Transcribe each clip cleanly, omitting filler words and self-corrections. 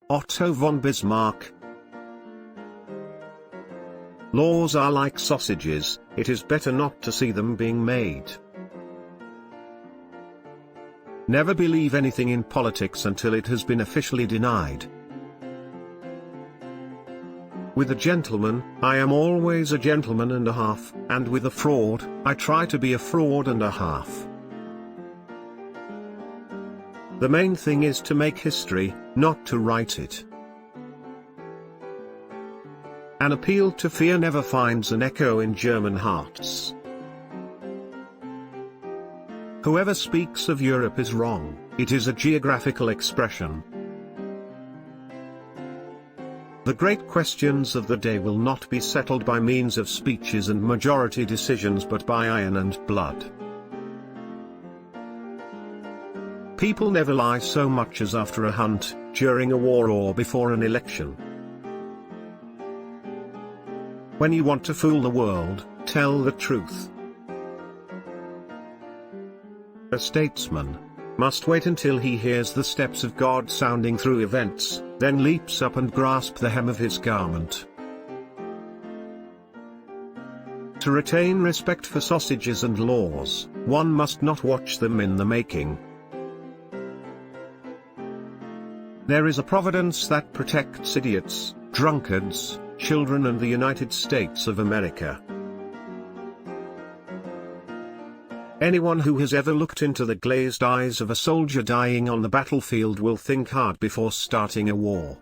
Otto von Bismarck. Laws are like sausages, it is better not to see them being made. Never believe anything in politics until it has been officially denied. With a gentleman, I am always a gentleman and a half, and with a fraud, I try to be a fraud and a half. The main thing is to make history, not to write it. An appeal to fear never finds an echo in German hearts. Whoever speaks of Europe is wrong, it is a geographical expression. The great questions of the day will not be settled by means of speeches and majority decisions but by iron and blood. People never lie so much as after a hunt, during a war or before an election. When you want to fool the world, tell the truth. A statesman must wait until he hears the steps of God sounding through events, then leaps up and grasps the hem of his garment. To retain respect for sausages and laws, one must not watch them in the making. There is a providence that protects idiots, drunkards, children and the United States of America. Anyone who has ever looked into the glazed eyes of a soldier dying on the battlefield will think hard before starting a war.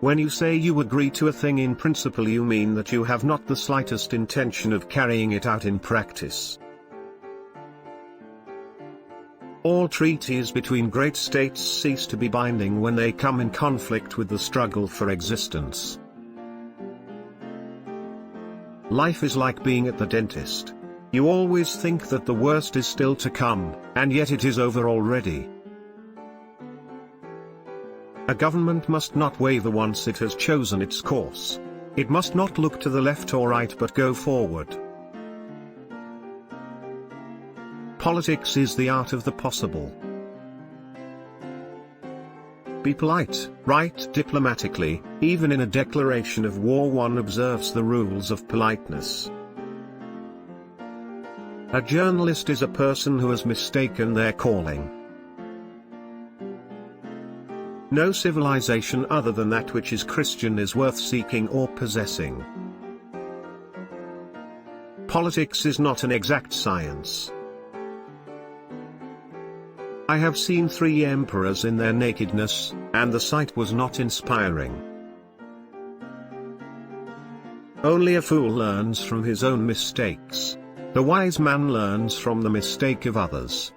When you say you agree to a thing in principle, you mean that you have not the slightest intention of carrying it out in practice. All treaties between great states cease to be binding when they come in conflict with the struggle for existence. Life is like being at the dentist. You always think that the worst is still to come, and yet it is over already. A government must not waver once it has chosen its course. It must not look to the left or right but go forward. Politics is the art of the possible. Be polite, write diplomatically, even in a declaration of war one observes the rules of politeness. A journalist is a person who has mistaken their calling. No civilization other than that which is Christian is worth seeking or possessing. Politics is not an exact science. I have seen 3 emperors in their nakedness, and the sight was not inspiring. Only a fool learns from his own mistakes. The wise man learns from the mistake of others.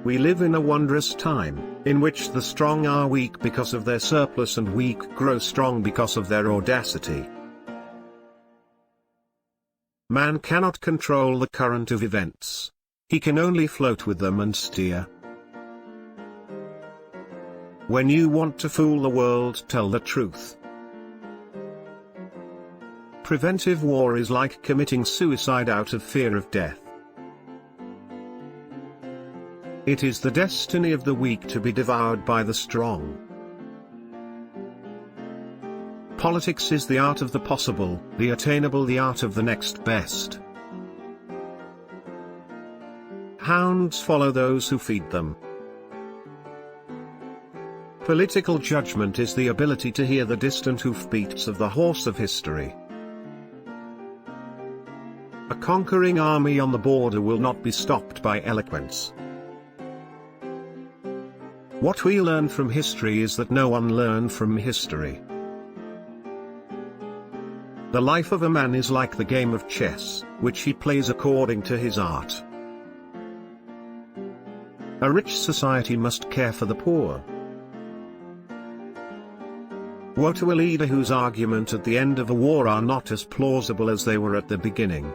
We live in a wondrous time, in which the strong are weak because of their surplus and weak grow strong because of their audacity. Man cannot control the current of events. He can only float with them and steer. When you want to fool the world, tell the truth. Preventive war is like committing suicide out of fear of death. It is the destiny of the weak to be devoured by the strong. Politics is the art of the possible, the attainable, the art of the next best. Hounds follow those who feed them. Political judgment is the ability to hear the distant hoofbeats of the horse of history. A conquering army on the border will not be stopped by eloquence. What we learn from history is that no one learned from history. The life of a man is like the game of chess, which he plays according to his art. A rich society must care for the poor. Woe to a leader whose argument at the end of a war are not as plausible as they were at the beginning.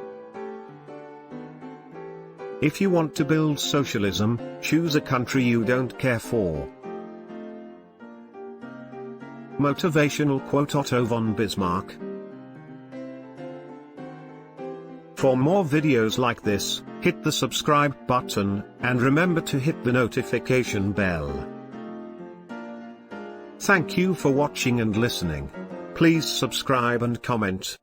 If you want to build socialism, choose a country you don't care for. Motivational quote Otto von Bismarck. For more videos like this, hit the subscribe button, and remember to hit the notification bell. Thank you for watching and listening. Please subscribe and comment.